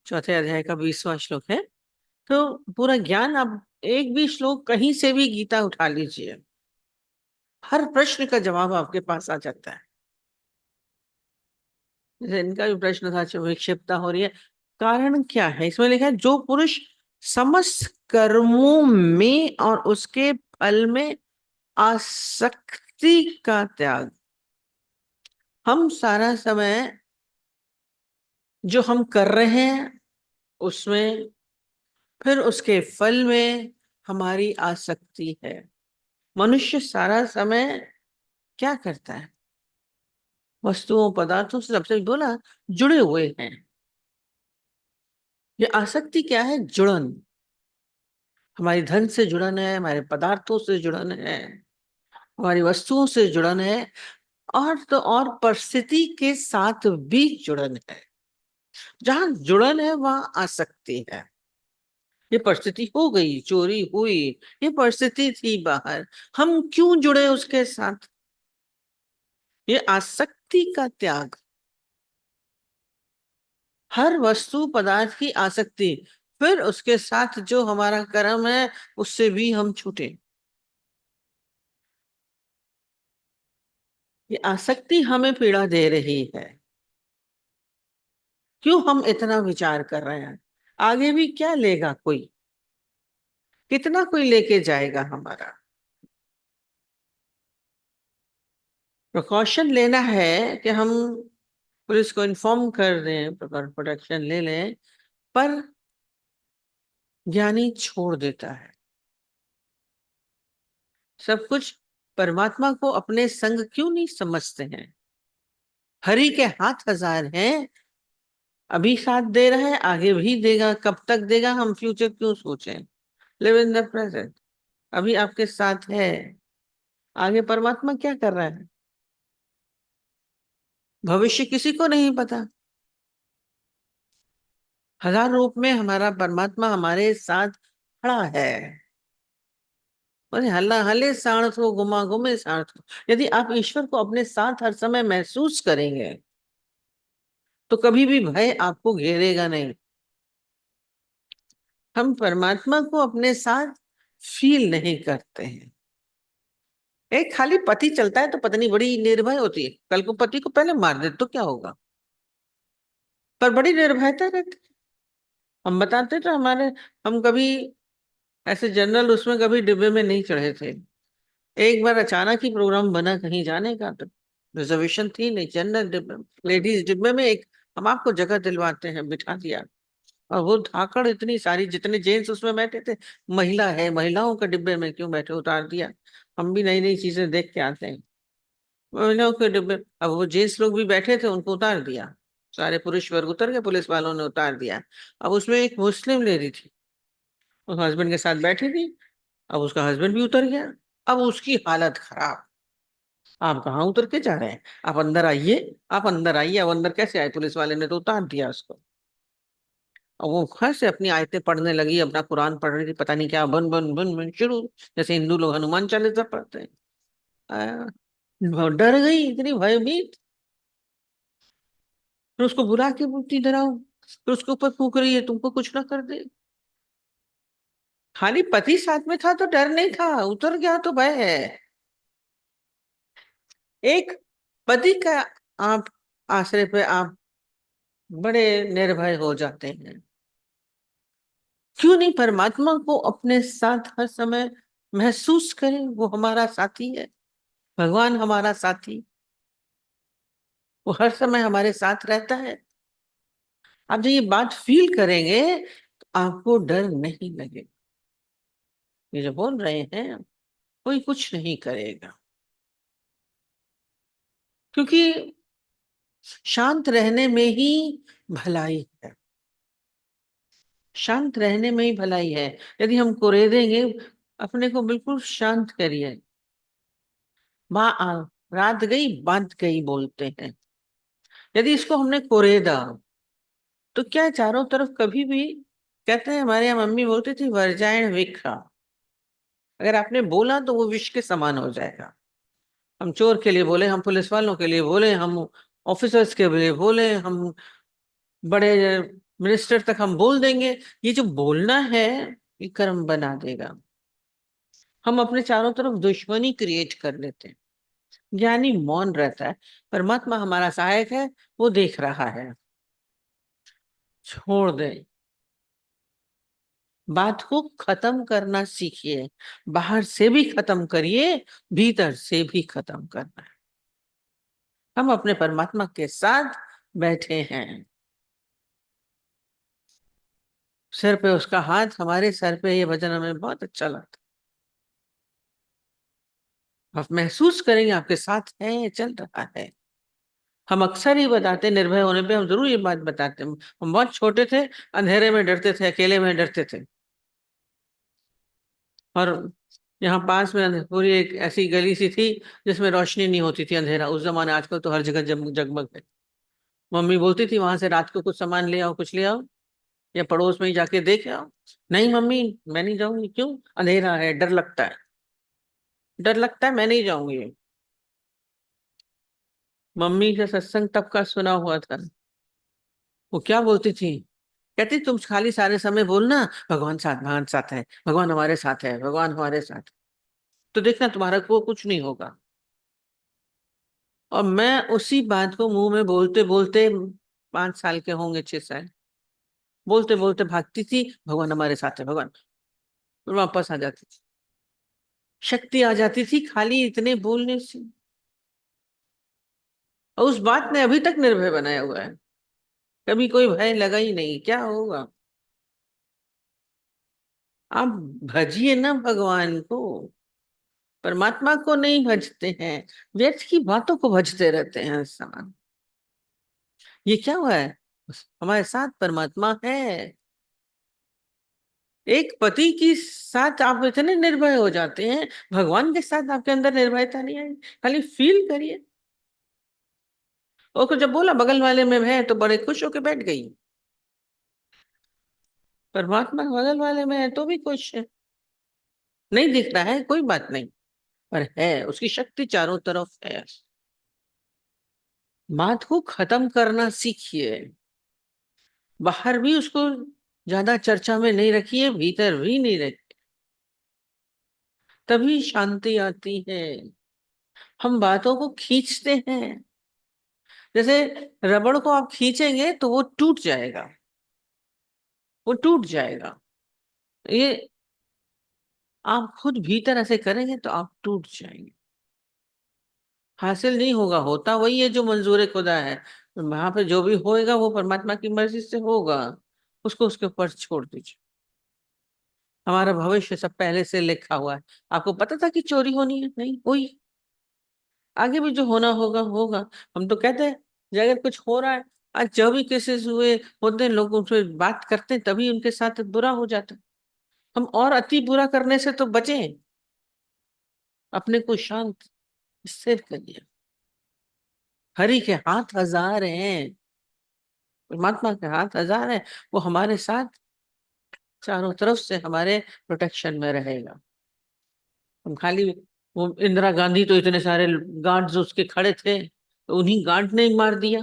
चौथे अध्याय का 20वां श्लोक है। तो पूरा ज्ञान, अब एक भी श्लोक कहीं से भी गीता उठा लीजिए, हर प्रश्न का जवाब आपके पास आ जाता है। जैसे इनका भी प्रश्न था, विक्षिप्तता हो रही है, कारण क्या है? इसमें लिखा है, जो पुरुष समस्त कर्मों में और उसके फल में आसक्ति का त्याग, हम सारा समय जो हम कर रहे हैं उसमें, फिर उसके फल में हमारी आसक्ति है। मनुष्य सारा समय क्या करता है? वस्तुओं पदार्थों से, सबसे बोला, जुड़े हुए हैं। ये आसक्ति क्या है? जुड़न। हमारी धन से जुड़न है, हमारे पदार्थों से जुड़न है, हमारी वस्तुओं से जुड़न है, और तो और परिस्थिति के साथ भी जुड़न है। जहां जुड़न है वहां आसक्ति है। ये परिस्थिति हो गई, चोरी हुई, ये परिस्थिति थी बाहर, हम क्यों जुड़े उसके साथ? ये आसक्ति का त्याग। हर वस्तु पदार्थ की आसक्ति, फिर उसके साथ जो हमारा कर्म है उससे भी हम छूटे। ये आसक्ति हमें पीड़ा दे रही है। क्यों हम इतना विचार कर रहे हैं? आगे भी क्या लेगा कोई? कितना कोई लेके जाएगा हमारा? प्रिकॉशन लेना है कि हम पुलिस को इन्फॉर्म कर दें, प्रोटेक्शन ले लें, पर ज्ञानी छोड़ देता है सब कुछ। परमात्मा को अपने संग क्यों नहीं समझते हैं? हरि के हाथ हजार हैं, अभी साथ दे रहा है, आगे भी देगा, कब तक देगा हम फ्यूचर क्यों सोचें? Live in the present. अभी आपके साथ है, आगे परमात्मा क्या कर रहा है भविष्य किसी को नहीं पता। हजार रूप में हमारा परमात्मा हमारे साथ खड़ा है। बोले हल्ला हले साथ हो, गुमा गुमे साथ हो। यदि आप ईश्वर को अपने साथ हर समय महसूस करेंगे तो कभी भी भय आपको घेरेगा नहीं। हम परमात्मा को अपने साथ फील नहीं करते हैं। एक खाली पति चलता है तो पत्नी बड़ी निर्भय होती है, कल को पति को पहले मार दे तो क्या होगा? पर बड़ी निर्भयता रहती है। हम बताते तो हमारे, हम कभी ऐसे जनरल उसमें कभी डिब्बे में नहीं चढ़े थे। एक बार अचानक ही प्रोग्राम बना कहीं जाने का, तो रिजर्वेशन थी नहीं, जनरल डिब्बे, लेडीज डिब्बे में एक, हम आपको जगह दिलवाते हैं, बिठा दिया। और वो धाकड़ इतनी सारी, जितने जेंट्स उसमें बैठे थे, महिला है, महिलाओं के डिब्बे में क्यों बैठे, उतार दिया। हम भी नई नई चीजें देख के आते हैं। महिलाओं के डिब्बे, अब वो जेंट्स लोग भी बैठे थे, उनको उतार दिया। सारे पुरुष वर्ग उतर गए, पुलिस वालों ने उतार दिया। अब उसमें एक मुस्लिम लेडी थी, उस हस्बैंड के साथ बैठी थी। अब उसका हस्बैंड भी उतर गया। अब उसकी हालत खराब। आप कहाँ उतर के जा रहे हैं? आप अंदर आइए, आप अंदर आइए। अब अंदर कैसे आए? पुलिस वाले ने तो उतार दिया उसको। और वो घर से अपनी आयतें पढ़ने लगी, अपना कुरान पढ़ रही थी, पता नहीं क्या, बन बन बन बन शुरू, जैसे हिंदू लोग हनुमान चालीसा पढ़ते हैं। वो डर गई, इतनी भयभीत। फिर उसको बुला के बोलती, इधर आओ। फिर उसके ऊपर फूक रही है, तुमको कुछ ना कर दे। खाली पति साथ में था तो डर नहीं था, उतर गया तो भय है। एक पति का आप आश्रय पे आप बड़े निर्भय हो जाते हैं। क्यों नहीं परमात्मा को अपने साथ हर समय महसूस करें? वो हमारा साथी है, भगवान हमारा साथी, वो हर समय हमारे साथ रहता है। आप जब ये बात फील करेंगे तो आपको डर नहीं लगेगा। ये जो बोल रहे हैं, कोई कुछ नहीं करेगा, क्योंकि शांत रहने में ही भलाई है। शांत रहने में ही भलाई है। यदि हम कुरेदेंगे, अपने को बिल्कुल शांत करिए। रात गई बात गई बोलते हैं। यदि इसको हमने कुरेदा तो क्या है, चारों तरफ कभी भी, कहते हैं हमारे यहाँ मम्मी बोलती थी, वर्जायण विखा। अगर आपने बोला तो वो विष के समान हो जाएगा। हम चोर के लिए बोले, हम पुलिस वालों के लिए बोले, हम ऑफिसर्स के लिए बोले, हम बड़े मिनिस्टर तक हम बोल देंगे। ये जो बोलना है, ये कर्म बना देगा। हम अपने चारों तरफ दुश्मनी क्रिएट कर लेते हैं। ज्ञानी मौन रहता है, परमात्मा हमारा सहायक है, वो देख रहा है। छोड़ दे, बात को खत्म करना सीखिए। बाहर से भी खत्म करिए, भीतर से भी खत्म करना है। हम अपने परमात्मा के साथ बैठे हैं। सिर पे उसका हाथ, हमारे सर पे, ये भजन हमें बहुत अच्छा लगता है। आप महसूस करेंगे आपके साथ है, चल रहा है। हम अक्सर ही बताते, निर्भय होने पे हम जरूर ये बात बताते हैं। हम बहुत छोटे थे, अंधेरे में डरते थे, अकेले में डरते थे। और यहाँ पास में पूरी एक ऐसी गली सी थी जिसमें रोशनी नहीं होती थी, अंधेरा उस जमाने। आजकल तो हर जगह जगमग है। मम्मी बोलती थी वहां से रात को कुछ सामान ले आओ, कुछ ले आओ, या पड़ोस में ही जाके देख आओ। नहीं मम्मी, मैं नहीं जाऊंगी। क्यों? अंधेरा है, डर लगता है। डर लगता है, मैं नहीं जाऊंगी। मम्मी का सत्संग तब का सुना हुआ था। वो क्या बोलती थी, कहती तुम खाली सारे समय बोलना भगवान साथ है, भगवान हमारे साथ है, भगवान हमारे साथ है। तो देखना तुम्हारा को कुछ नहीं होगा। और मैं उसी बात को मुंह में बोलते बोलते, 5 साल के होंगे, 6 साल, बोलते बोलते भागती थी, भगवान हमारे साथ है, भगवान। फिर वापस आ जाती थी। शक्ति आ जाती थी खाली इतने बोलने से। और उस बात ने अभी तक निर्भय बनाया हुआ है। कभी कोई भय लगा ही नहीं, क्या होगा। आप भजिए ना भगवान को, परमात्मा को नहीं भजते हैं। व्यर्थ की बातों को भजते रहते हैं इंसान। ये क्या हुआ है? हमारे साथ परमात्मा है। एक पति की साथ आप इतने निर्भय हो जाते हैं, भगवान के साथ आपके अंदर निर्भयता नहीं आई। खाली फील करिए। और जब बोला बगल वाले में है तो बड़े खुश होके बैठ गई। परमात्मा बगल वाले में है तो भी खुश है। नहीं दिख रहा है, कोई बात नहीं, पर है, उसकी शक्ति चारों तरफ है। बात को खत्म करना सीखिए। बाहर भी उसको ज्यादा चर्चा में नहीं रखिए, भीतर भी नहीं रखिए। तभी शांति आती है। हम बातों को खींचते हैं, जैसे रबड़ को आप खींचेंगे तो वो टूट जाएगा, वो टूट जाएगा। ये आप खुद भीतर ऐसे करेंगे तो आप टूट जाएंगे। हासिल नहीं होगा, होता वही है जो मंजूर खुदा है। वहां पे जो भी होएगा वो परमात्मा की मर्जी से होगा। उसको उसके ऊपर छोड़ दीजिए। हमारा भविष्य सब पहले से लिखा हुआ है। आपको पता था कि चोरी होनी है? नहीं हुई। आगे भी जो होना होगा होगा। हम तो कहते हैं कि अगर कुछ हो रहा है, आज जो भी केसेस हुए होते हैं, लोग उनसे बात करते हैं तभी उनके साथ बुरा हो जाता है। हम और अति बुरा करने से तो बचें। अपने को शांत स्थिर करिए। हरि के हाथ हजार हैं, परमात्मा के हाथ हजार हैं। वो हमारे साथ चारों तरफ से हमारे प्रोटेक्शन में रहेगा। हम खाली, वो इंदिरा गांधी तो इतने सारे गार्ड्स उसके खड़े थे, तो उन्हीं गार्ड ने ही मार दिया।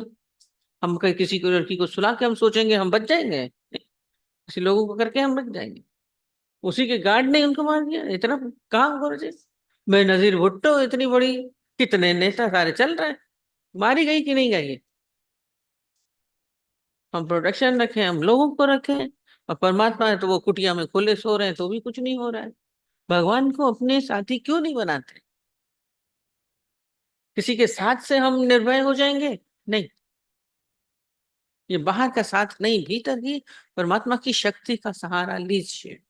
हम कहीं किसी को, लड़की को सुला के हम सोचेंगे हम बच जाएंगे? किसी लोगों को करके हम बच जाएंगे? उसी के गार्ड ने उनको मार दिया। इतना काम करो जी। बेनजीर भुट्टो इतनी बड़ी, कितने नेता सारे चल रहे हैं। मारी गई कि नहीं गई? हम प्रोटेक्शन रखें, हम लोगों को रखें। और परमात्मा है तो वो कुटिया में खुले सो रहे हैं तो भी कुछ नहीं हो रहा है। भगवान को अपने साथी क्यों नहीं बनाते? किसी के साथ से हम निर्भय हो जाएंगे? नहीं। ये बाहर का साथ नहीं, भीतर ही परमात्मा की शक्ति का सहारा लीजिए।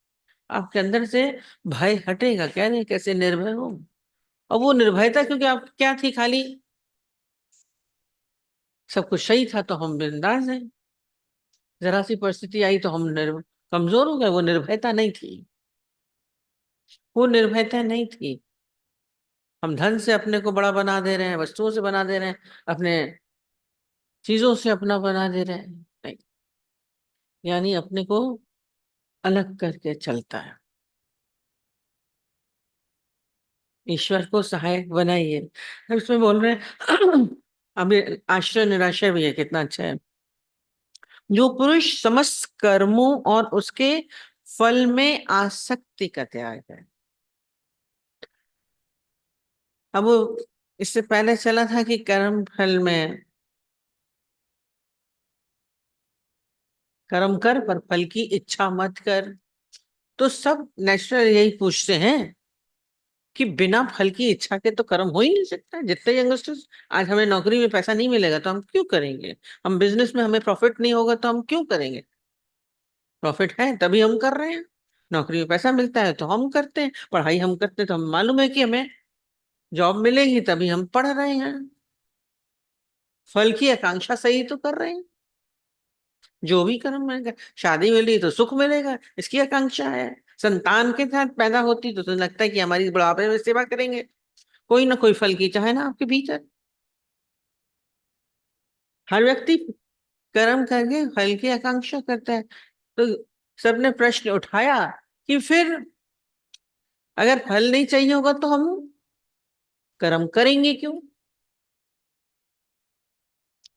आपके अंदर से भय हटेगा। कह रहे हैं कैसे निर्भय हो। और वो निर्भयता क्योंकि आप क्या थी, खाली सब कुछ सही था तो हम बिंदास हैं। जरा सी परिस्थिति आई तो हम कमजोर हो गए। वो निर्भयता नहीं थी, वो निर्भयता नहीं थी। हम धन से अपने को बड़ा बना दे रहे हैं, वस्तुओं से बना दे रहे हैं, अपने चीजों से अपना बना दे रहे हैं। नहीं, यानी अपने को अलग करके चलता है। ईश्वर को सहायक बनाइए। अब इसमें बोल रहे हैं अभी आश्रय निराशय भी है, कितना अच्छा है। जो पुरुष समस्त कर्मों और उसके फल में आसक्ति का त्याग है। अब वो इससे पहले चला था कि कर्म फल में कर्म कर पर फल की इच्छा मत कर। तो सब नेचुरल यही पूछते हैं कि बिना फल की इच्छा के तो कर्म हो ही नहीं सकता। जितने यंगस्टर्स, आज हमें नौकरी में पैसा नहीं मिलेगा तो हम क्यों करेंगे? हम बिजनेस में हमें प्रॉफिट नहीं होगा तो हम क्यों करेंगे? प्रॉफिट है तभी हम कर रहे हैं। नौकरी में पैसा मिलता है तो हम करते हैं, पढ़ाई हम करते हैं तो हमें मालूम है कि हमें जॉब मिलेगी, तभी हम पढ़ रहे हैं। फल की आकांक्षा सही तो कर रहे हैं। जो भी कर्म मिलेगा, शादी मिली तो सुख मिलेगा, इसकी आकांक्षा है। संतान के साथ पैदा होती तो लगता है कि हमारी बुढ़ापे में सेवा करेंगे। कोई ना कोई फल की चाह है ना आपके भीतर। हर व्यक्ति कर्म करके फल की आकांक्षा करता है। तो सबने प्रश्न उठाया कि फिर अगर फल नहीं चाहिए होगा तो हम कर्म करेंगे क्यों?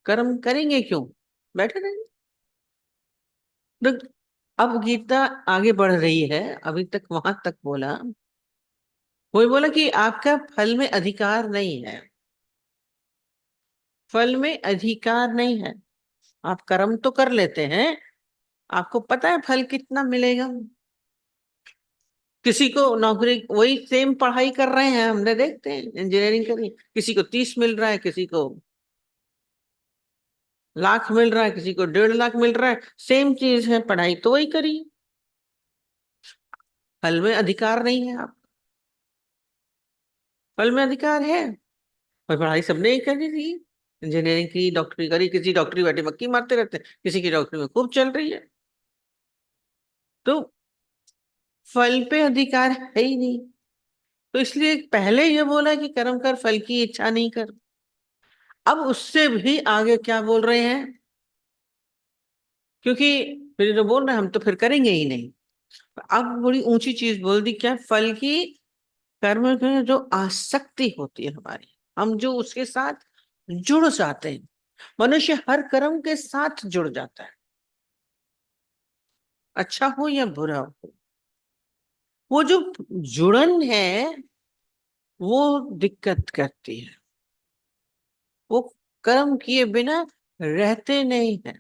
कर्म करेंगे क्यों? बैठे रहेंगे। तो अब गीता आगे बढ़ रही है, अभी तक वहां तक बोला। वही बोला कि आपका फल में अधिकार नहीं है। फल में अधिकार नहीं है। आप कर्म तो कर लेते हैं, आपको पता है फल कितना मिलेगा। किसी को नौकरी, वही सेम पढ़ाई कर रहे हैं, हमने देखते हैं इंजीनियरिंग करी, किसी को 30 मिल रहा है, किसी को लाख मिल रहा है, किसी को 1.5 लाख मिल रहा है। सेम चीज है, पढ़ाई तो वही करी। फल में अधिकार नहीं है आप। फल में अधिकार है। और पढ़ाई सबने ही करी थी। इंजीनियरिंग की, डॉक्टरी करी, किसी डॉक्टरी बैठे मक्की मारते रहते हैं, किसी की डॉक्टरी में खूब चल रही है। तो फल पे अधिकार है ही नहीं। तो इसलिए पहले ये बोला कि कर्म कर, फल की इच्छा नहीं कर। अब उससे भी आगे क्या बोल रहे हैं? क्योंकि फिर जो बोल रहे हैं हम तो फिर करेंगे ही नहीं। अब बड़ी ऊंची चीज बोल दी, क्या? फल की, कर्म में जो आसक्ति होती है हमारी, हम जो उसके साथ जुड़ जाते हैं। मनुष्य हर कर्म के साथ जुड़ जाता है, अच्छा हो या बुरा हो। वो जो जुड़न है वो दिक्कत करती है। वो कर्म किए बिना रहते नहीं है।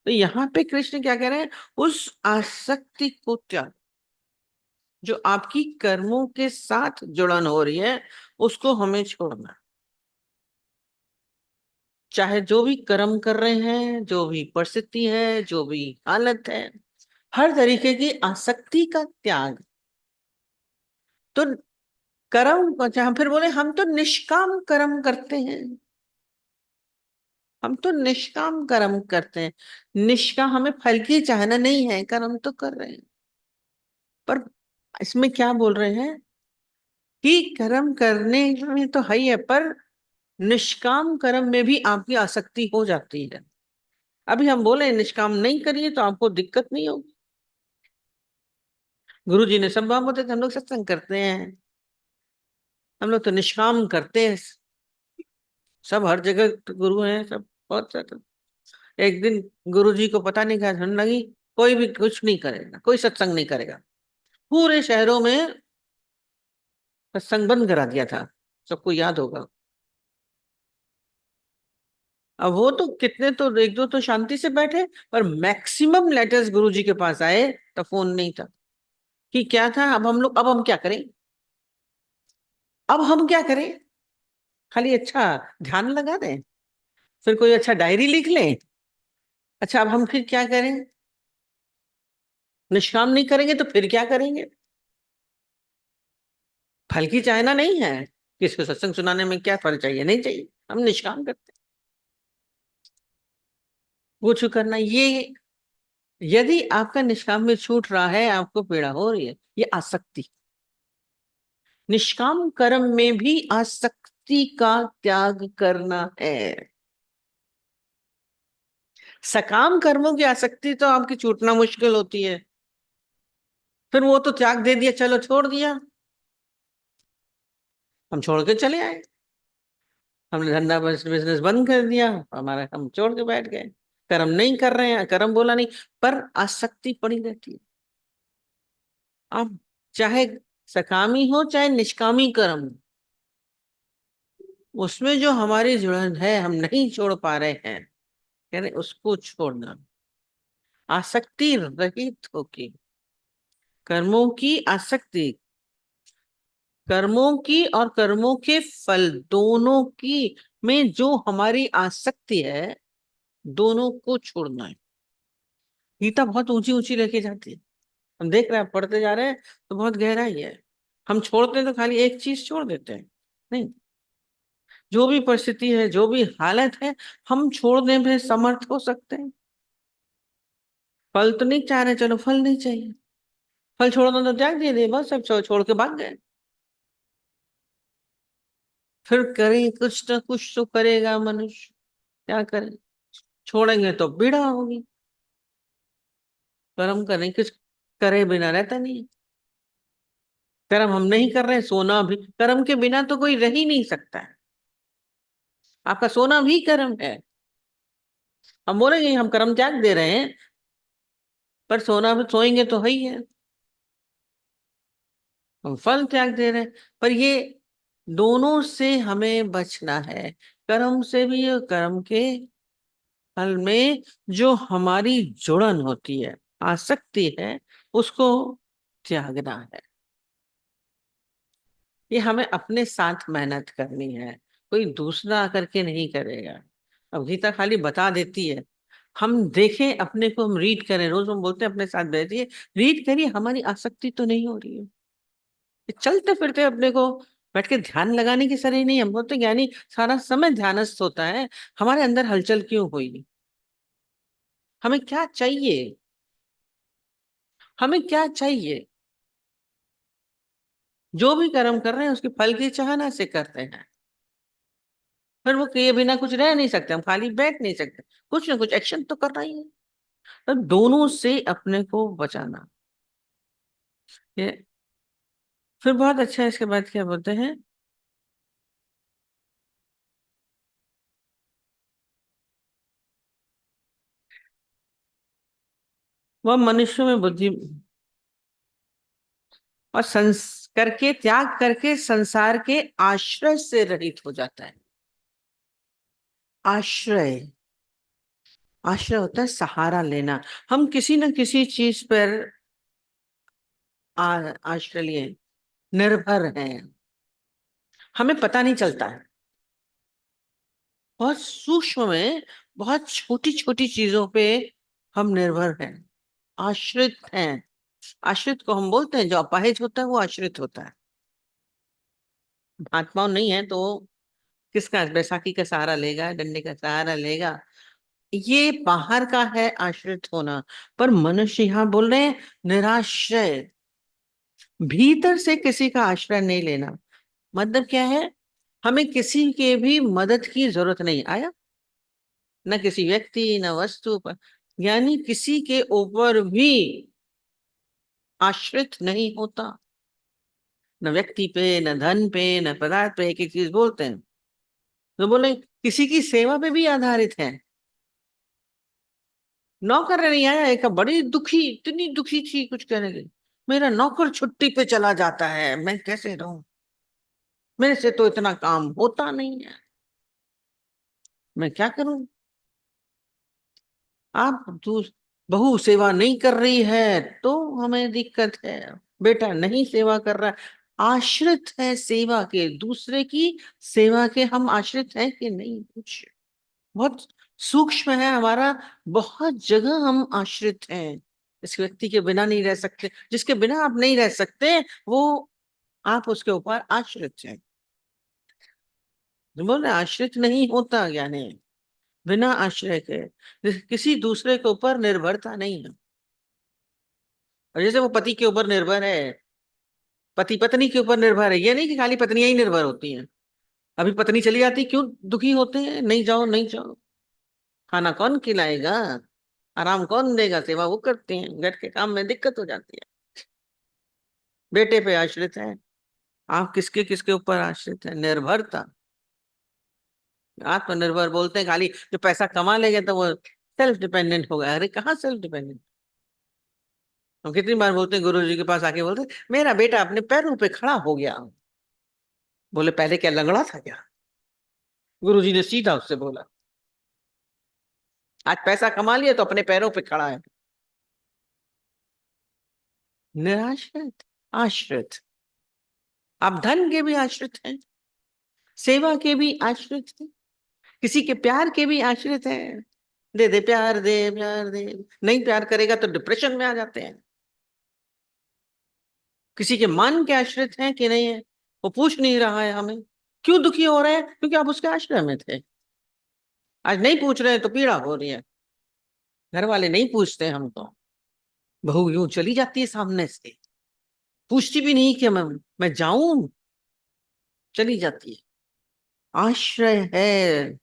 तो यहाँ पे कृष्ण क्या कह रहे हैं? उस आसक्ति को त्याग, जो आपकी कर्मों के साथ जुड़न हो रही है, उसको हमें छोड़ना। चाहे जो भी कर्म कर रहे हैं, जो भी परिस्थिति है, जो भी हालत है, हर तरीके की आसक्ति का त्याग। तो कर्म को जहां फिर बोले हम तो निष्काम कर्म करते हैं। हम तो निष्काम कर्म करते हैं। निष्काम, हमें फल की चाहना नहीं है, कर्म तो कर रहे हैं। पर इसमें क्या बोल रहे हैं कि कर्म करने में तो है ही है, पर निष्काम कर्म में भी आपकी आसक्ति हो जाती है। अभी हम बोले निष्काम नहीं करिए तो आपको दिक्कत नहीं होगी। गुरु जी ने सब होते थे, हम लोग सत्संग करते हैं, हम लोग तो निष्काम करते हैं। सब हर जगह तो गुरु हैं सब, बहुत सारे। एक दिन गुरु जी को पता नहीं क्या ठंड लगी, कोई भी कुछ नहीं करेगा, कोई सत्संग नहीं करेगा। पूरे शहरों में सत्संग बंद करा दिया था, सबको याद होगा। अब वो तो कितने, तो एक दो तो शांति से बैठे, पर मैक्सिमम लेटर्स गुरु जी के पास आए तो फोन नहीं था। कि क्या था? अब हम क्या करें? अब हम क्या करें? खाली अच्छा ध्यान लगा दें, फिर कोई अच्छा डायरी लिख लें। अच्छा अब हम फिर क्या करें? निष्काम नहीं करेंगे तो फिर क्या करेंगे? फल की चाहना नहीं है, किसको सत्संग सुनाने में क्या फल चाहिए, नहीं चाहिए, हम निष्काम करते हैं। वो छू करना ये, यदि आपका निष्काम में छूट रहा है, आपको पीड़ा हो रही है, ये आसक्ति। निष्काम कर्म में भी आसक्ति का त्याग करना है। सकाम कर्मों की आसक्ति तो आपकी छूटना मुश्किल होती है। फिर वो तो त्याग दे दिया, चलो छोड़ दिया, हम छोड़ के चले आए। हमने धंधा बिजनेस बंद कर दिया, हमारा हम छोड़ के बैठ गए। कर्म नहीं कर रहे हैं, कर्म बोला नहीं, पर आसक्ति पड़ी रहती है। अब चाहे सकामी हो चाहे निष्कामी कर्म हो, उसमें जो हमारी जुड़न है हम नहीं छोड़ पा रहे हैं, यानी उसको छोड़ना, आसक्ति रहित होके, कर्मों की आसक्ति, कर्मों की और कर्मों के फल दोनों की में जो हमारी आसक्ति है, दोनों को छोड़ना है। गीता बहुत ऊंची ऊंची लेके जाती है, हम देख रहे हैं, पढ़ते जा रहे हैं तो बहुत गहराई है। हम छोड़ते हैं तो खाली एक चीज छोड़ देते हैं, नहीं, जो भी परिस्थिति है, जो भी हालत है, हम छोड़ने में समर्थ हो सकते हैं। फल तो नहीं चाह रहे, चलो फल नहीं चाहिए, फल छोड़ना तो त्याग दिए, बस सब छोड़ के भाग गए। फिर करें कुछ ना कुछ तो करेगा मनुष्य, क्या करें, छोड़ेंगे तो पीड़ा होगी। कर्म करें, कुछ करे बिना रहता नहीं है। कर्म हम नहीं कर रहे, सोना भी कर्म के बिना तो कोई रह ही नहीं सकता है। आपका सोना भी कर्म है। हम बोलेंगे हम कर्म त्याग दे रहे हैं, पर सोना भी सोएंगे तो है ही है, हम फल त्याग दे रहे हैं। पर ये दोनों से हमें बचना है, कर्म से भी और कर्म के फल में जो हमारी जुड़न होती है, आसक्ति है, उसको त्यागना है। ये हमें अपने साथ मेहनत करनी है, कोई दूसरा आकर के नहीं करेगा। अब गीता खाली बता देती है, हम देखें अपने को, हम रीड करें, रोज हम बोलते हैं अपने साथ बैठिए, रीड करिए, हमारी आसक्ति तो नहीं हो रही है। चलते फिरते अपने को बैठ के ध्यान लगाने की सही नहीं, हम बोलते ज्ञानी सारा समय ध्यानस्थ होता है, हमारे अंदर हलचल क्यों हुई, हमें क्या चाहिए, हमें क्या चाहिए। जो भी कर्म कर रहे हैं उसके फल की चाहना से करते हैं, फिर वो किए बिना कुछ रह नहीं सकते, हम खाली बैठ नहीं सकते, कुछ ना कुछ एक्शन तो करना ही है। तो दोनों से अपने को बचाना, ये फिर बहुत अच्छा है। इसके बाद क्या बोलते हैं, वह मनुष्य में बुद्धि और करके त्याग करके संसार के आश्रय से रहित हो जाता है। आश्रय, आश्रय होता है सहारा लेना, हम किसी न किसी चीज पर आश्रय लिए, निर्भर हैं, हमें पता नहीं चलता है, बहुत सूक्ष्म में, बहुत छोटी छोटी चीजों पे हम निर्भर हैं, आश्रित हैं। आश्रित को हम बोलते हैं, जो अपाहिज होता है वो आश्रित होता है। हाथ पांव नहीं है तो किसका, बैसाखी का सहारा लेगा, डंडे का सहारा लेगा, ये बाहर का है आश्रित होना। पर मनुष्य यहाँ बोल रहे हैं निराश्रय, भीतर से किसी का आश्रय नहीं लेना। मतलब क्या है, हमें किसी के भी मदद की जरूरत नहीं, आया न किसी व्यक्ति न वस्तु पर, यानी किसी के ऊपर भी आश्रित नहीं होता, न व्यक्ति पे न धन पे न पदार्थ पे, एक एक चीज बोलते हैं तो बोले किसी की सेवा पे भी आधारित है। नौकर नहीं आया, एक बड़ी दुखी, इतनी दुखी थी, कुछ कहने लगी, मेरा नौकर छुट्टी पे चला जाता है, मैं कैसे रहूं, मेरे से तो इतना काम होता नहीं है, मैं क्या करूं। आप बहू सेवा नहीं कर रही है तो हमें दिक्कत है, बेटा नहीं सेवा कर रहा है, आश्रित है सेवा के, दूसरे की सेवा के हम आश्रित हैं कि नहीं, कुछ बहुत सूक्ष्म है हमारा, बहुत जगह हम आश्रित हैं। इस व्यक्ति के बिना नहीं रह सकते, जिसके बिना आप नहीं रह सकते वो आप उसके ऊपर आश्रित हैं। जो बोले आश्रित नहीं होता ज्ञानी, बिना आश्रय के किसी दूसरे के ऊपर निर्भरता नहीं है। और जैसे वो पति के ऊपर निर्भर है, पति पत्नी के ऊपर निर्भर है, ये नहीं कि खाली पत्नियां ही निर्भर होती हैं। अभी पत्नी चली जाती क्यों दुखी होते हैं, नहीं जाओ नहीं जाओ, खाना कौन खिलाएगा, आराम कौन देगा, सेवा वो करते हैं, घर के काम में दिक्कत हो जाती है। बेटे पे आश्रित है, आप किसके किसके ऊपर आश्रित है, निर्भरता। आत्मनिर्भर बोलते हैं खाली जो पैसा कमा लेंगे तो वो सेल्फ डिपेंडेंट हो गया। अरे कहाँ सेल्फ डिपेंडेंट। हम कितनी बार बोलते हैं, गुरु जी के पास आके बोलते हैं, मेरा बेटा अपने पैरों पे खड़ा हो गया। बोले पहले क्या लंगड़ा था क्या? गुरु जी ने सीधा उससे बोला, आज पैसा कमा लिया तो अपने पैरों पे खड़ा है। निराश्रित, आश्रित। आप धन के भी आश्रित हैं, सेवा के भी आश्रित हैं, किसी के प्यार के भी आश्रित हैं। दे दे प्यार, दे प्यार दे। नहीं प्यार करेगा तो डिप्रेशन में आ जाते हैं। किसी के मान के आश्रित हैं कि नहीं है, वो पूछ नहीं रहा है हमें। क्यों दुखी हो रहे हैं? क्योंकि आप उसके आश्रय में थे। आज नहीं पूछ रहे हैं तो पीड़ा हो रही है। घर वाले नहीं पूछते हम तो, बहू यूं चली जाती है सामने से, पूछती भी नहीं कि मैं जाऊं, चली जाती है। आश्रय है।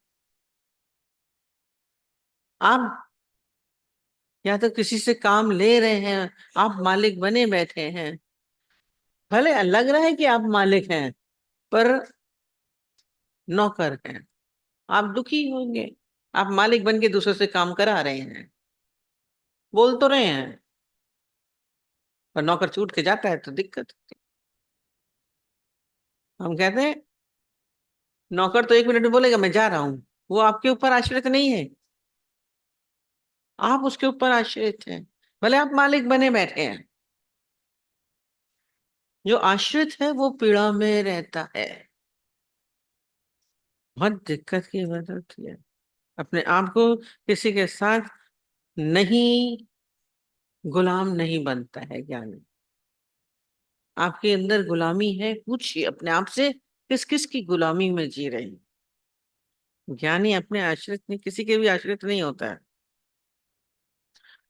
आप या तो किसी से काम ले रहे हैं, आप मालिक बने बैठे हैं। भले लग रहा है कि आप मालिक हैं, पर नौकर हैं। आप दुखी होंगे। आप मालिक बन के दूसरे से काम करा रहे हैं, बोल तो रहे हैं, पर नौकर छूट के जाता है तो दिक्कत होती है। हम कहते हैं नौकर तो 1 मिनट में बोलेगा मैं जा रहा हूं, वो आपके ऊपर आश्रित नहीं है, आप उसके ऊपर आश्रित हैं। भले आप मालिक बने बैठे हैं। जो आश्रित है वो पीड़ा में रहता है। बहुत दिक्कत की बात होती है। अपने आप को किसी के साथ नहीं, गुलाम नहीं बनता है ज्ञानी। आपके अंदर गुलामी है, पूछिए अपने आप से, किस किस की गुलामी में जी रहे हैं। ज्ञानी अपने आश्रित नहीं, किसी के भी आश्रित नहीं होता है।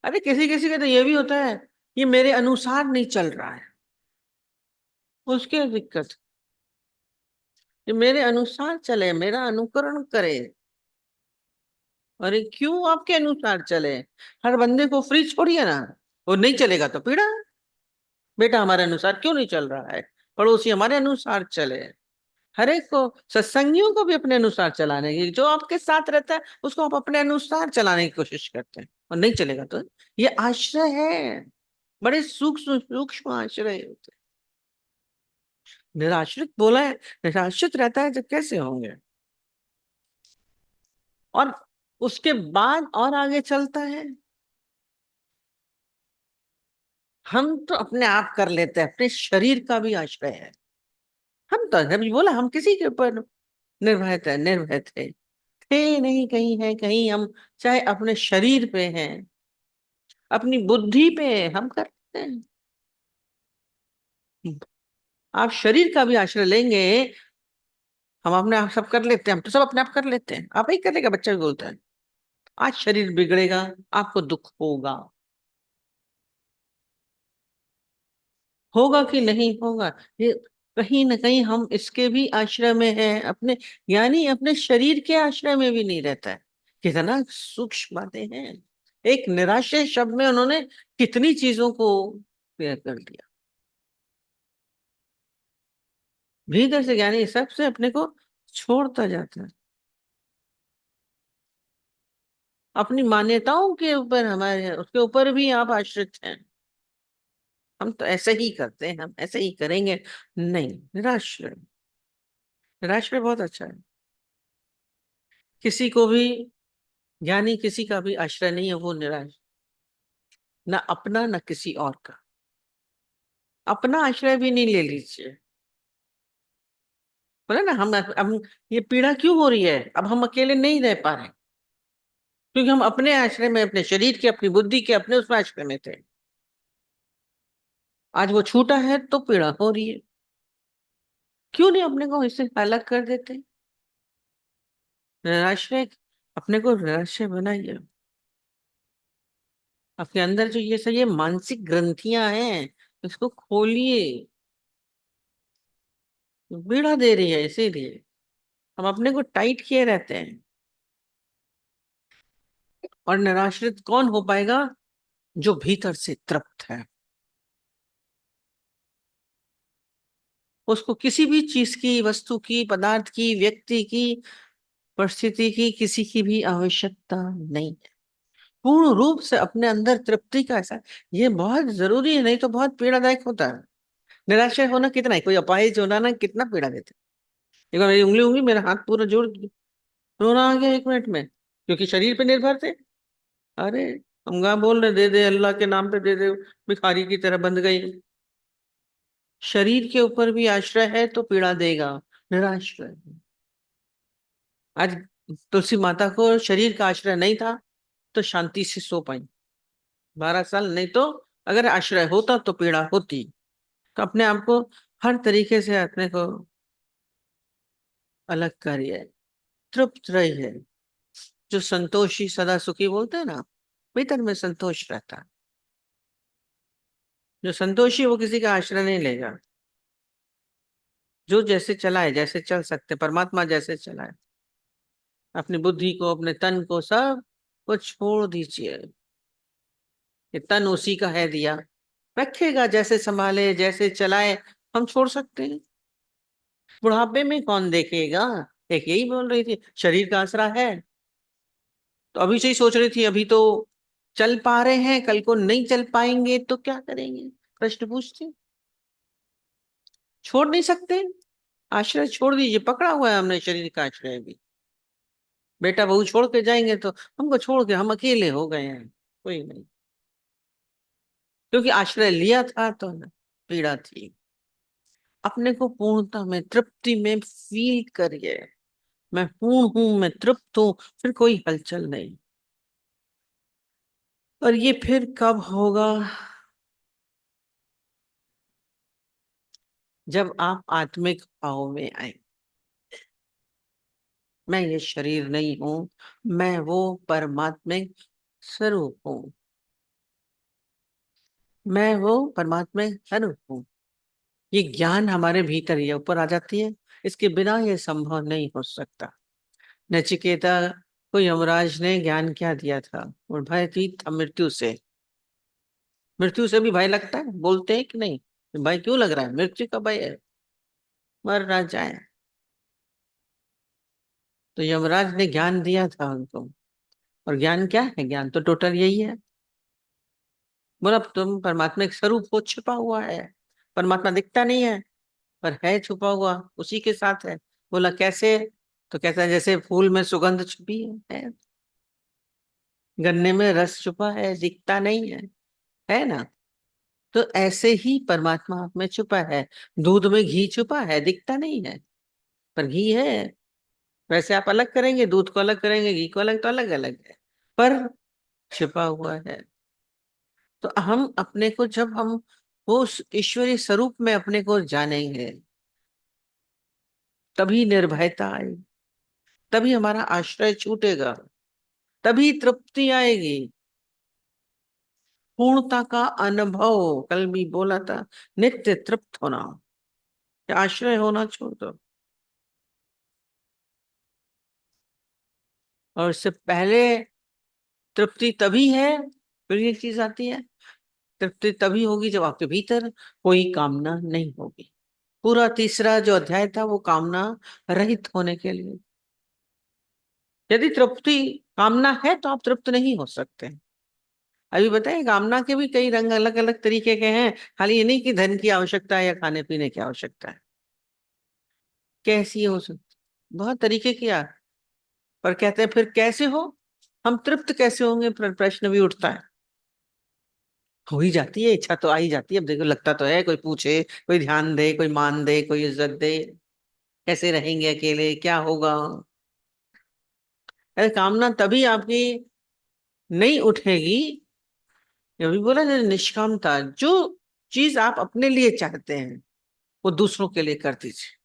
अरे किसी किसी का तो ये भी होता है, ये मेरे अनुसार नहीं चल रहा है, उसकी दिक्कत। ये मेरे अनुसार चले, मेरा अनुकरण करे। अरे क्यों आपके अनुसार चले? हर बंदे को फ्री छोड़िए ना। वो नहीं चलेगा तो पीड़ा है। बेटा हमारे अनुसार क्यों नहीं चल रहा है? पड़ोसी हमारे अनुसार चले। हर एक को, सत्संगियों को भी अपने अनुसार चलाने की, जो आपके साथ रहता है उसको आप अपने अनुसार चलाने की कोशिश करते हैं, और नहीं चलेगा तो ये आश्रय है। बड़े सूक्ष्म सूक्ष्म आश्रय होते हैं। निराश्रित बोला है, निराश्रित रहता है जब कैसे होंगे। और उसके बाद और आगे चलता है, हम तो अपने आप कर लेते हैं, अपने शरीर का भी आश्रय है। हम तो अभी बोला, हम किसी के ऊपर निर्भय थे, निर्भय थे नहीं, कहीं है कहीं हम, चाहे अपने शरीर पे हैं, अपनी बुद्धि पे हम करते हैं। आप शरीर का भी आश्रय लेंगे। हम अपने आप सब कर लेते हैं, हम तो सब अपने आप कर लेते हैं, आप ही करेगा, बच्चा भी बोलता है। आज शरीर बिगड़ेगा, आपको दुख होगा। होगा कि नहीं होगा, ये कहीं ना कहीं हम इसके भी आश्रय में हैं अपने। यानी अपने शरीर के आश्रय में भी नहीं रहता है। कितना सूक्ष्म बातें हैं। एक निराशय शब्द में उन्होंने कितनी चीजों को क्लियर कर दिया। भीतर से ज्ञानी सबसे अपने को छोड़ता जाता है। अपनी मान्यताओं के ऊपर, हमारे उसके ऊपर भी आप आश्रित हैं। हम तो ऐसे ही करते हैं, हम ऐसे ही करेंगे। नहीं, निराश्रय। निराश्रय बहुत अच्छा है। किसी को भी, ज्ञानी किसी का भी आश्रय नहीं है, वो निराश। ना अपना ना किसी और का। अपना आश्रय भी नहीं ले लीजिए। बोले ना, हम ये पीड़ा क्यों हो रही है, अब हम अकेले नहीं रह पा रहे, क्योंकि हम अपने आश्रय में, अपने शरीर के, अपनी बुद्धि के, अपने उस आश्रय में थे। आज वो छूटा है तो पीड़ा हो रही है। क्यों नहीं अपने को इससे अलग कर देते? निराश्रय, अपने को निराश्रय बनाइए। अपने अंदर जो ये सब, ये मानसिक ग्रंथियां हैं, इसको खोलिए। पीड़ा दे रही है, इसीलिए हम अपने को टाइट किए रहते हैं। और निराश्रित कौन हो पाएगा? जो भीतर से तृप्त है। उसको किसी भी चीज की, वस्तु की, पदार्थ की, व्यक्ति की, परिस्थिति की, किसी की भी आवश्यकता नहीं है। पूर्ण रूप से अपने अंदर तृप्ति का ऐसा, ये बहुत जरूरी है, नहीं तो बहुत पीड़ादायक होता है। निराशय होना कितना है, कोई अपाहिज होना ना कितना पीड़ा देता है। एक बार मेरी उंगली उंगली मेरा हाथ पूरा जोड़ दिया, रोना आ गया 1 मिनट में, क्योंकि शरीर पे निर्भर थे। अरे हम कहाँ बोल रहे दे दे अल्लाह के नाम पे दे दे, भिखारी की तरह बंध गई। शरीर के ऊपर भी आश्रय है तो पीड़ा देगा, निराश्रय। आज तुलसी माता को शरीर का आश्रय नहीं था तो शांति से सो पाई 12 साल, नहीं तो अगर आश्रय होता तो पीड़ा होती। तो अपने आप को हर तरीके से अपने को अलग करिए, तृप्त रहिए। जो संतोषी सदा सुखी बोलते हैं ना, भीतर में संतोष रहता है। जो संतोषी वो किसी का आश्रय नहीं लेगा, जो जैसे चलाए, जैसे चल सकते परमात्मा जैसे चलाए, अपनी बुद्धि को अपने तन को सब को छोड़ दीजिए। ये तन उसी का है दिया, रखेगा जैसे संभाले जैसे चलाए, हम छोड़ सकते हैं। बुढ़ापे में कौन देखेगा। एक यही बोल रही थी शरीर का आसरा है, तो अभी से ही सोच रही थी अभी तो चल पा रहे हैं, कल को नहीं चल पाएंगे तो क्या करेंगे, प्रश्न पूछते। छोड़ नहीं सकते, आश्रय छोड़ दीजिए, पकड़ा हुआ है हमने शरीर का आश्रय भी। बेटा बहू छोड़ के जाएंगे तो हमको छोड़ के हम अकेले हो गए हैं, कोई नहीं, क्योंकि आश्रय लिया था तो पीड़ा थी। अपने को पूर्णता में तृप्ति में फील करिए, मैं पूर्ण हूं, मैं तृप्त हूं, फिर कोई हलचल नहीं। और ये फिर कब होगा, जब आप आत्मिक भाव में आए, मैं ये शरीर नहीं हूं, मैं वो परमात्मिक स्वरूप हूं, मैं वो परमात्मिक स्वरूप हूं। ये ज्ञान हमारे भीतर ही है, ऊपर आ जाती है, इसके बिना ये संभव नहीं हो सकता। नचिकेता को यमराज ने ज्ञान क्या दिया था, और भय थी था मृत्यु से। मृत्यु से भी भय लगता है, बोलते हैं कि नहीं, भय क्यों लग रहा है, मृत्यु का भय है, मर ना जाए। तो यमराज ने ज्ञान दिया था उनको, और ज्ञान क्या है, ज्ञान तो टोटल यही है। बोला तुम परमात्मा एक स्वरूप हो, छिपा हुआ है, परमात्मा दिखता नहीं है पर है छुपा हुआ, उसी के साथ है। बोला कैसे, तो कहता है जैसे फूल में सुगंध छुपी है, गन्ने में रस छुपा है, दिखता नहीं है ना। तो ऐसे ही परमात्मा आप में छुपा है, दूध में घी छुपा है, दिखता नहीं है पर घी है। वैसे आप अलग करेंगे, दूध को अलग करेंगे, घी को अलग, तो अलग अलग है पर छिपा हुआ है। तो हम अपने को, जब हम वो उस ईश्वरीय स्वरूप में अपने को जानेंगे, तभी निर्भयता आएगी, तभी हमारा आश्रय छूटेगा, तभी तृप्ति आएगी, पूर्णता का अनुभव। कल भी बोला था, नित्य तृप्त होना, आश्रय होना छोड़ दो। और इससे पहले तृप्ति तभी है, फिर ये चीज आती है, तृप्ति तभी होगी जब आपके भीतर कोई कामना नहीं होगी। पूरा तीसरा जो अध्याय था वो कामना रहित होने के लिए। यदि तृप्ति कामना है तो आप तृप्त नहीं हो सकते। अभी बताइए, कामना के भी कई रंग अलग अलग तरीके के हैं, खाली ये नहीं कि धन की आवश्यकता है या खाने पीने की आवश्यकता है। कैसी हो सकती, बहुत तरीके की पर कहते हैं फिर कैसे हो, हम तृप्त कैसे होंगे, प्रश्न भी उठता है। हो ही जाती है इच्छा, तो आ ही जाती है। अब देखो लगता तो है, कोई पूछे, कोई ध्यान दे, कोई मान दे, कोई इज्जत दे, कैसे रहेंगे अकेले, क्या होगा। अरे कामना तभी आपकी नहीं उठेगी, ये भी बोला ना, निष्कामता, जो चीज आप अपने लिए चाहते हैं वो दूसरों के लिए कर दीजिए,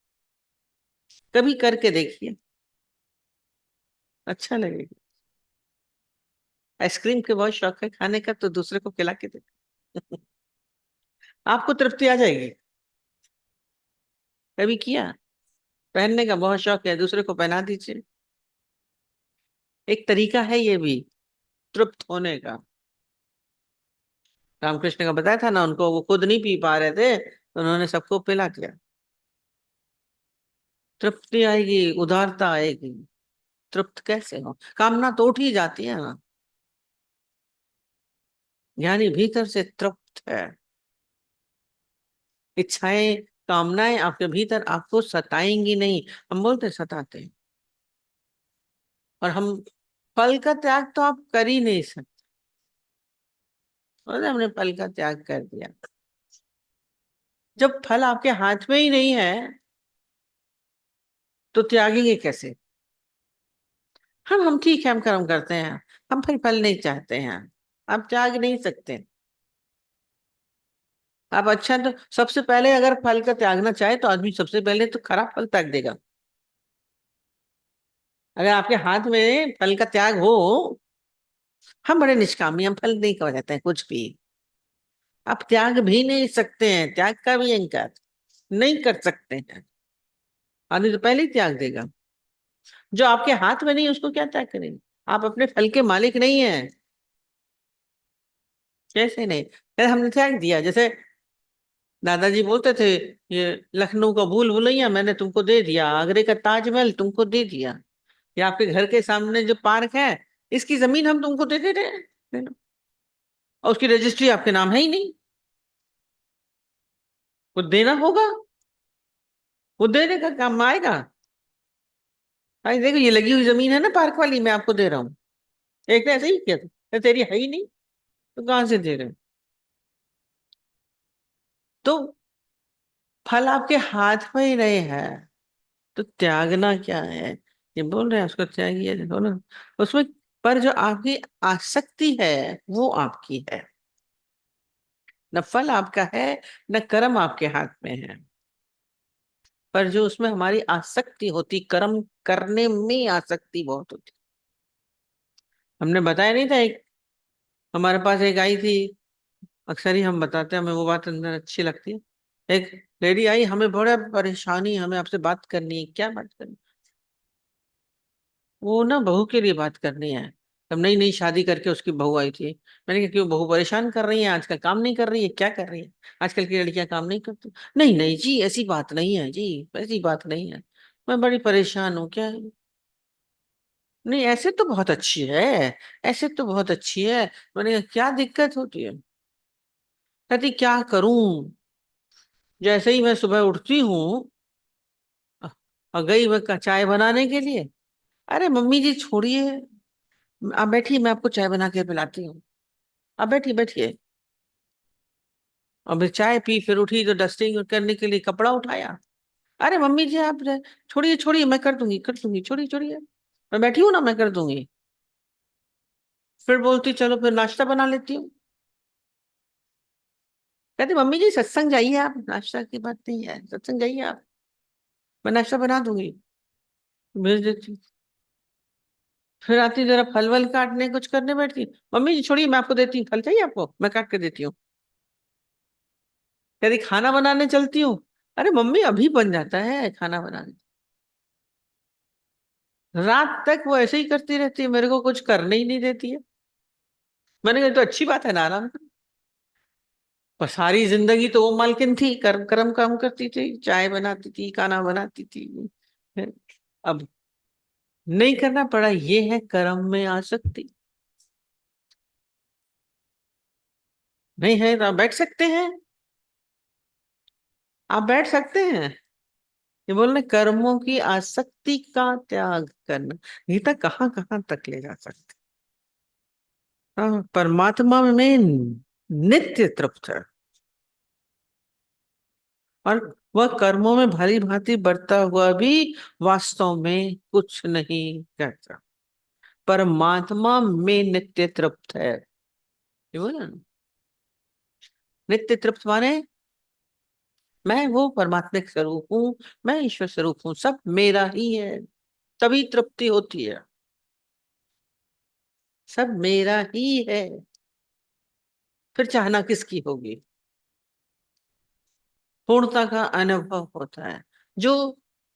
कभी करके देखिए, अच्छा लगेगा। आइसक्रीम के बहुत शौक है खाने का, तो दूसरे को खिला के देखो आपको तृप्ति आ जाएगी। कभी किया, पहनने का बहुत शौक है, दूसरे को पहना दीजिए, एक तरीका है ये भी तृप्त होने का। रामकृष्ण का बताया था ना, उनको वो खुद नहीं पी पा रहे थे तो उन्होंने सबको पिला दिया। तृप्ति आएगी, उदारता आएगी। तृप्त कैसे हो, कामना तो उठ ही जाती है ना। ज्ञानी भीतर से तृप्त है। इच्छाएं, कामनाएं आपके भीतर आपको सताएंगी नहीं। हम बोलते हैं सताते हैं, और हम फल का त्याग तो आप कर ही नहीं सकते। और हमने फल का त्याग कर दिया, जब फल आपके हाथ में ही नहीं है तो त्यागेंगे कैसे? हम ठीक है, हम कर्म करते हैं, हम फिर फल नहीं चाहते हैं, आप त्याग नहीं सकते। आप अच्छा, तो सबसे पहले अगर फल का त्यागना चाहे तो आदमी सबसे पहले तो खराब फल त्याग देगा। अगर आपके हाथ में फल का त्याग हो, हम बड़े निष्कामी, हम फल नहीं खा जाते हैं कुछ भी। आप त्याग भी नहीं सकते हैं, त्याग का भी अहंकार नहीं कर सकते हैं। आदमी तो पहले ही त्याग देगा। जो आपके हाथ में नहीं उसको क्या त्याग करेंगे? आप अपने फल के मालिक नहीं है। कैसे नहीं? अरे हमने त्याग दिया, जैसे दादाजी बोलते थे, ये लखनऊ का भूल भुलैया मैंने तुमको दे दिया, आगरे का ताजमहल तुमको दे दिया, या आपके घर के सामने जो पार्क है इसकी जमीन हम तुमको दे रहे हैं, दे लो। और उसकी रजिस्ट्री आपके नाम है ही नहीं। वो देना होगा, वो देने का काम आएगा। भाई देखो, ये लगी हुई जमीन है ना पार्क वाली, मैं आपको दे रहा हूँ। एक ने ऐसे ही किया था, तेरी है ही नहीं तो कहां से दे रहे हो? तो फल आपके हाथ में ही रहे हैं, तो त्यागना क्या है? ये बोल रहे हैं उसको त्यागिए, देखो ना उसमें। पर जो आपकी आसक्ति है वो आपकी है। न फल आपका है, न कर्म आपके हाथ में है। पर जो उसमें हमारी आसक्ति होती, कर्म करने में आसक्ति बहुत होती। हमने बताया नहीं था, एक हमारे पास एक आई थी, अक्सर ही हम बताते हैं, हमें वो बात अंदर अच्छी लगती है। एक लेडी आई, हमें बड़ा परेशानी, हमें आपसे बात करनी है। क्या बात करनी? वो ना बहू के लिए बात करनी है। तब नई नई शादी करके उसकी बहू आई थी। मैंने कहा क्यों, बहू परेशान कर रही है, आजकल काम नहीं कर रही है, क्या कर रही है? आजकल की लड़कियां काम नहीं करती। नहीं नहीं जी, ऐसी बात नहीं है जी, ऐसी बात नहीं है, मैं बड़ी परेशान हूँ। क्या है? नहीं ऐसे तो बहुत अच्छी है, ऐसे तो बहुत अच्छी है। मैंने कहा क्या दिक्कत होती है? कहती क्या करूं, जैसे ही मैं सुबह उठती हूँ और गई मैं चाय बनाने के लिए, अरे मम्मी जी छोड़िए, आप बैठिए मैं आपको चाय बना के पिलाती हूँ, आप बैठिए बैठिए। और फिर चाय पी, फिर उठी तो डस्टिंग करने के लिए कपड़ा उठाया। अरे मम्मी जी आप छोड़िए छोड़िए, मैं कर दूंगी, छोड़िए छोड़िए, मैं बैठी हूँ ना, मैं कर दूंगी। फिर बोलती चलो फिर नाश्ता बना लेती हूँ। कहती मम्मी जी सत्संग जाइए आप, नाश्ता की बात नहीं है, सत्संग जाइए आप, मैं नाश्ता बना दूंगी, भेज देती हूँ। फिर आती जरा फल वल काटने कुछ करने बैठती, मम्मी जी छोड़िए मैं आपको देती हूँ, फल चाहिए आपको, मैं काट के देती हूँ। कहती खाना बनाने चलती हूँ, अरे मम्मी अभी बन जाता है खाना बनाने। रात तक वो ऐसे ही करती रहती है, मेरे को कुछ करने ही नहीं देती है। मैंने कहा तो अच्छी बात है ना, आराम करो। पर सारी जिंदगी तो वो मालकिन थी, कर्म कर्म काम करती थी, चाय बनाती थी, खाना बनाती थी। अब नहीं करना पड़ा, ये है कर्म में आसक्ति। नहीं है तो आप बैठ सकते हैं, आप बैठ सकते हैं। ये बोलने कर्मों की आसक्ति का त्याग करना, गीता कहाँ कहाँ तक ले जा सकते। हाँ, परमात्मा में नित्य तृप्त है, और वह कर्मों में भली भांति बरता हुआ भी वास्तव में कुछ नहीं करता, परमात्मा में नित्य तृप्त है। ये बोला ना, नित्य तृप्त माने मैं वो परमात्मिक स्वरूप हूँ, मैं ईश्वर स्वरूप हूँ, सब मेरा ही है, तभी तृप्ति होती है। सब मेरा ही है, फिर चाहना किसकी होगी? पूर्णता का अनुभव होता है। जो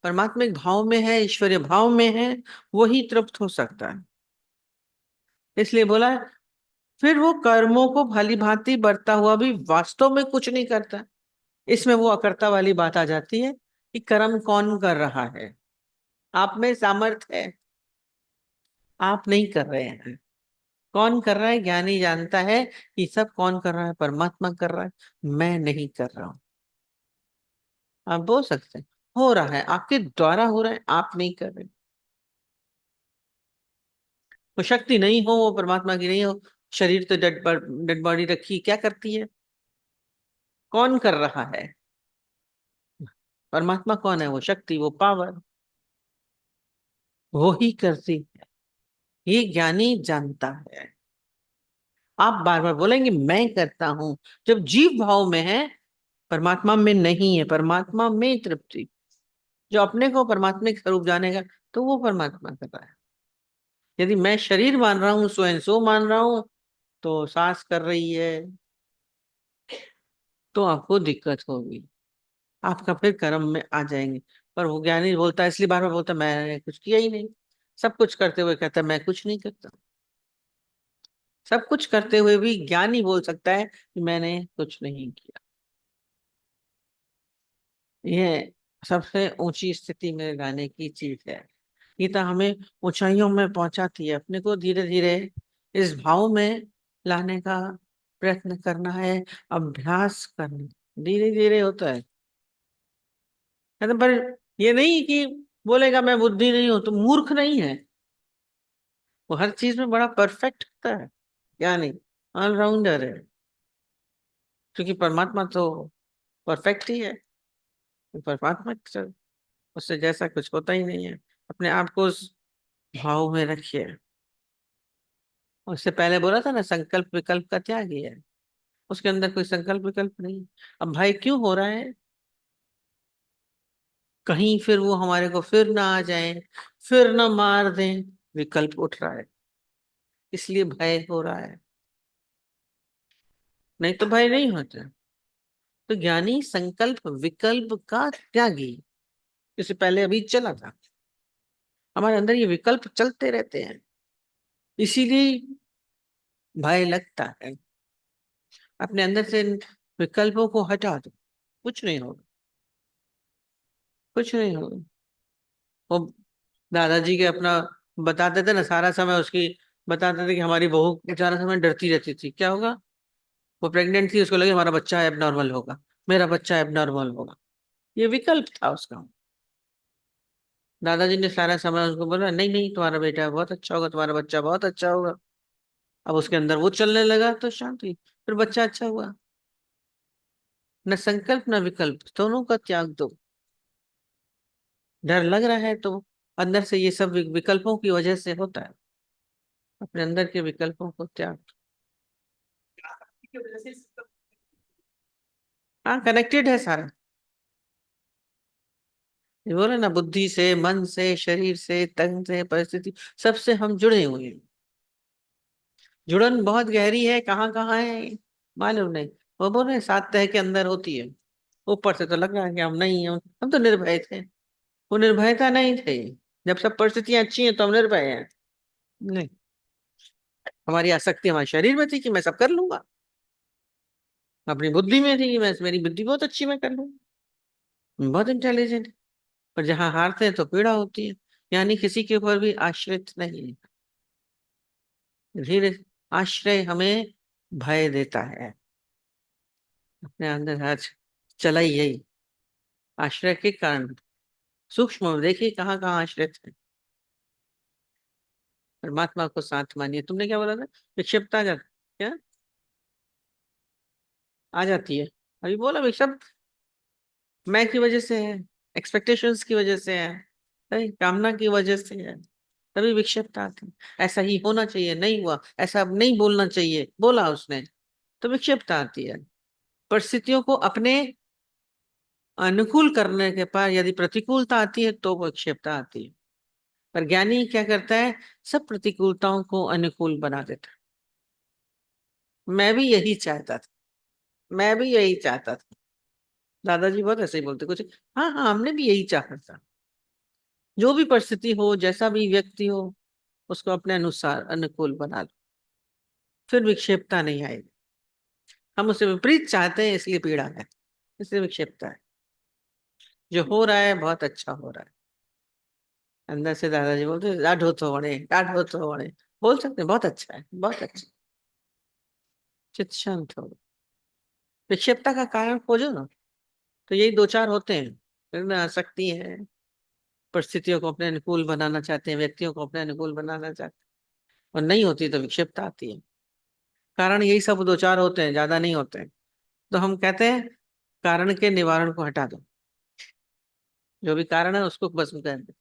परमात्मिक भाव में है, ईश्वरीय भाव में है, वही तृप्त हो सकता है। इसलिए बोला है, फिर वो कर्मों को भली भांति बरता हुआ भी वास्तव में कुछ नहीं करता। इसमें वो अकर्ता वाली बात आ जाती है कि कर्म कौन कर रहा है? आप में सामर्थ्य है, आप नहीं कर रहे हैं। कौन कर रहा है? ज्ञानी जानता है कि सब कौन कर रहा है, परमात्मा कर रहा है, मैं नहीं कर रहा हूं। आप बोल सकते हैं हो रहा है, आपके द्वारा हो रहा है, आप नहीं कर रहे। वो शक्ति नहीं हो, वो परमात्मा की नहीं हो, शरीर तो डेड बॉडी रखी क्या करती है? कौन कर रहा है? परमात्मा कौन है? वो शक्ति, वो पावर, वो ही करती है। ये ज्ञानी जानता है। आप बार बार बोलेंगे मैं करता हूं, जब जीव भाव में है, परमात्मा में नहीं है। परमात्मा में तृप्ति, जो अपने को परमात्मा के स्वरूप जानेगा, तो वो परमात्मा कर रहा है। यदि मैं शरीर मान रहा हूँ, सो एंड सो मान रहा हूँ, तो सांस कर रही है, तो आपको दिक्कत होगी, आपका फिर कर्म में आ जाएंगे। पर वो ज्ञानी बोलता है, इसलिए बार बार बोलता है मैंने कुछ किया ही नहीं। सब कुछ करते हुए कहता है मैं कुछ नहीं करता। सब कुछ करते हुए भी ज्ञानी बोल सकता है कि मैंने कुछ नहीं किया। ये सबसे ऊंची स्थिति में लाने की चीज है। गीता हमें ऊंचाइयों में पहुंचाती है। अपने को धीरे धीरे इस भाव में लाने का प्रयत्न करना है, अभ्यास करना। धीरे धीरे होता है। पर ये नहीं कि बोलेगा मैं बुद्धि नहीं हूं तो मूर्ख नहीं है। वो हर चीज में बड़ा परफेक्ट होता है, क्या नहीं, ऑलराउंडर है। क्योंकि परमात्मा तो परफेक्ट ही है। तो परमात्मा उससे जैसा कुछ होता ही नहीं है। अपने आप को उस भाव में रखिए। उससे पहले बोला था ना, संकल्प विकल्प का त्याग ही है। उसके अंदर कोई संकल्प विकल्प नहीं। अब भय क्यों हो रहा है? कहीं फिर वो हमारे को फिर ना आ जाए, फिर ना मार दें, विकल्प उठ रहा है, इसलिए भय हो रहा है। नहीं तो भय नहीं होता। तो ज्ञानी संकल्प विकल्प का त्यागी। इससे पहले अभी चला था, हमारे अंदर ये विकल्प चलते रहते हैं, इसीलिए भय लगता है। अपने अंदर से इन विकल्पों को हटा दो, कुछ नहीं होगा, कुछ नहीं होगा। वो दादाजी के अपना बताते थे ना, सारा समय उसकी बताते थे कि हमारी बहू सारा समय डरती रहती थी, क्या होगा? वो प्रेग्नेंट थी, उसको लगे हमारा बच्चा एबनॉर्मल होगा, मेरा बच्चा एबनॉर्मल होगा। ये विकल्प था उसका। दादाजी ने सारा समय उसको बोला नहीं नहीं, तुम्हारा बेटा बहुत अच्छा होगा, तुम्हारा बच्चा बहुत अच्छा होगा। अब उसके अंदर वो चलने लगा तो शांत हुई, फिर बच्चा अच्छा हुआ। न संकल्प न विकल्प, दोनों का त्याग दो। डर लग रहा है तो अंदर से ये सब विकल्पों की वजह से होता है। अपने अंदर के विकल्पों को त्याग। हाँ, कनेक्टेड है सारा। ये बोले ना, बुद्धि से, मन से, शरीर से, तन से, परिस्थिति, सबसे हम जुड़े हुए हैं। जुड़न बहुत गहरी है, कहाँ कहाँ है मालूम नहीं। वो बोल रहे 7 तह के अंदर होती है। ऊपर से तो लग रहा है कि हम नहीं हैं, हम तो निर्भय थे। वो निर्भयता नहीं थे। जब सब परिस्थितियां अच्छी हैं तो हम निर्भय हैं। नहीं, हमारी आसक्ति हमारे शरीर में थी कि मैं सब कर लूंगा। अपनी बुद्धि में थी कि मैं, मेरी बुद्धि बहुत अच्छी, मैं कर लूंगा, मैं बहुत इंटेलिजेंट। पर जहां हारते हैं तो पीड़ा होती है। यानी किसी के ऊपर भी आश्रित नहीं है। धीरे आश्रय हमें भय देता है। अपने अंदर आज चला ही यही आश्रय के कारण। सूक्ष्म देखिए कहाँ कहाँ आश्रित है। परमात्मा को साथ मानिए। तुमने क्या बोला था? विक्षिप्तता क्या आ जाती है? अभी बोला विक्षिप्त मैं की वजह से है, एक्सपेक्टेशंस की वजह से है, सही कामना की वजह से है, तभी विक्षिप्तता आती है। ऐसा ही होना चाहिए, नहीं हुआ, ऐसा अब नहीं बोलना चाहिए, बोला उसने, तो विक्षिप्तता आती है। परिस्थितियों को अपने अनुकूल करने के पर यदि प्रतिकूलता आती है तो विक्षिप्तता आती है। पर ज्ञानी क्या करता है? सब प्रतिकूलताओं को अनुकूल बना देता है। मैं भी यही चाहता था, मैं भी यही चाहता था। दादाजी बहुत ऐसे ही बोलते कुछ। हाँ हाँ, हमने भी यही चाहा था। जो भी परिस्थिति हो, जैसा भी व्यक्ति हो, उसको अपने अनुसार अनुकूल बना लो, फिर विक्षेपता नहीं आएगी। हम उससे विपरीत चाहते हैं, इसलिए पीड़ा है, इसलिए विक्षेपता है। जो हो रहा है बहुत अच्छा हो रहा है। अंदर से दादाजी बोलते डाढ़ो तो वणे, डाढ़ो तो वणे। बोल सकते हैं, बहुत अच्छा है, बहुत अच्छा। चित शांत हो, विक्षिप्तता का कारण खोजो ना। तो यही दो चार होते हैं। फिर में आसक्ति है, परिस्थितियों को अपने अनुकूल बनाना चाहते हैं, व्यक्तियों को अपने अनुकूल बनाना चाहते हैं, और नहीं होती तो विक्षिप्तता आती है। कारण यही सब दो चार होते हैं, ज्यादा नहीं होते हैं। तो हम कहते हैं कारण के निवारण को हटा दो, जो भी कारण है उसको बस कर दो।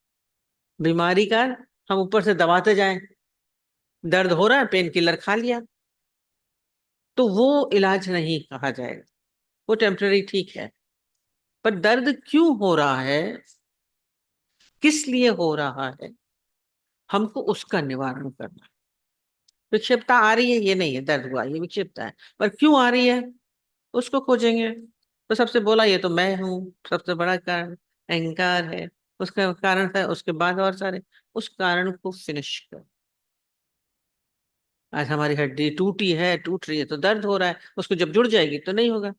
बीमारी का हम ऊपर से दबाते जाएं, दर्द हो रहा है, पेन किलर खा लिया, तो वो इलाज नहीं कहा जाएगा। वो टेम्पररी ठीक है, पर दर्द क्यों हो रहा है, किस लिए हो रहा है, हमको उसका निवारण करना है। विक्षिप्तता आ रही है, ये नहीं है दर्द हुआ, ये विक्षिप्तता है, पर क्यों आ रही है उसको खोजेंगे। तो सबसे बोला ये तो मैं हूँ, सबसे बड़ा कारण अहंकार है, उसका कारण है, उसके बाद और सारे। उस कारण को फिनिश कर। आज हमारी हड्डी टूटी है, टूट रही है, तो दर्द हो रहा है, उसको जब जुड़ जाएगी तो नहीं होगा।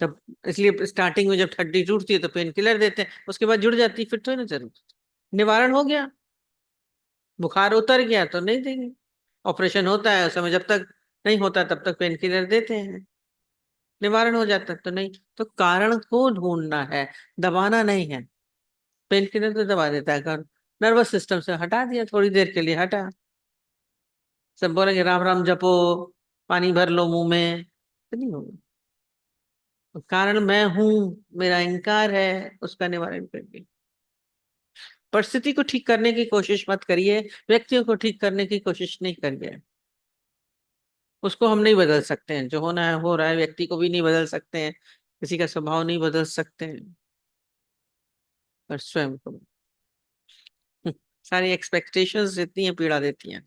तब इसलिए स्टार्टिंग में जब हड्डी टूटती है तो पेन किलर देते हैं, उसके बाद जुड़ जाती है, फिर तो ना जरूर निवारण हो गया। बुखार उतर गया तो नहीं देंगे, ऑपरेशन होता है उस समय, जब तक नहीं होता तब तक पेन किलर देते हैं, निवारण हो जाता है तो नहीं। तो कारण को ढूंढना है, दबाना नहीं है। पेन किलर तो दबा देता है, कारण नर्वस सिस्टम से हटा दिया, थोड़ी देर के लिए हटा। सब बोलेंगे राम राम जपो, पानी भर लो मुंह में, तो नहीं होगा। तो कारण मैं हूं, मेरा अहंकार है, उसका निवारण करिए। परिस्थिति को ठीक करने की कोशिश मत करिए, व्यक्तियों को ठीक करने की कोशिश नहीं करिए। उसको हम नहीं बदल सकते हैं, जो होना है हो रहा है, व्यक्ति को भी नहीं बदल सकते हैं, किसी का स्वभाव नहीं बदल सकते हैं, पर स्वयं को। सारी एक्सपेक्टेशंस जितनी है पीड़ा देती हैं।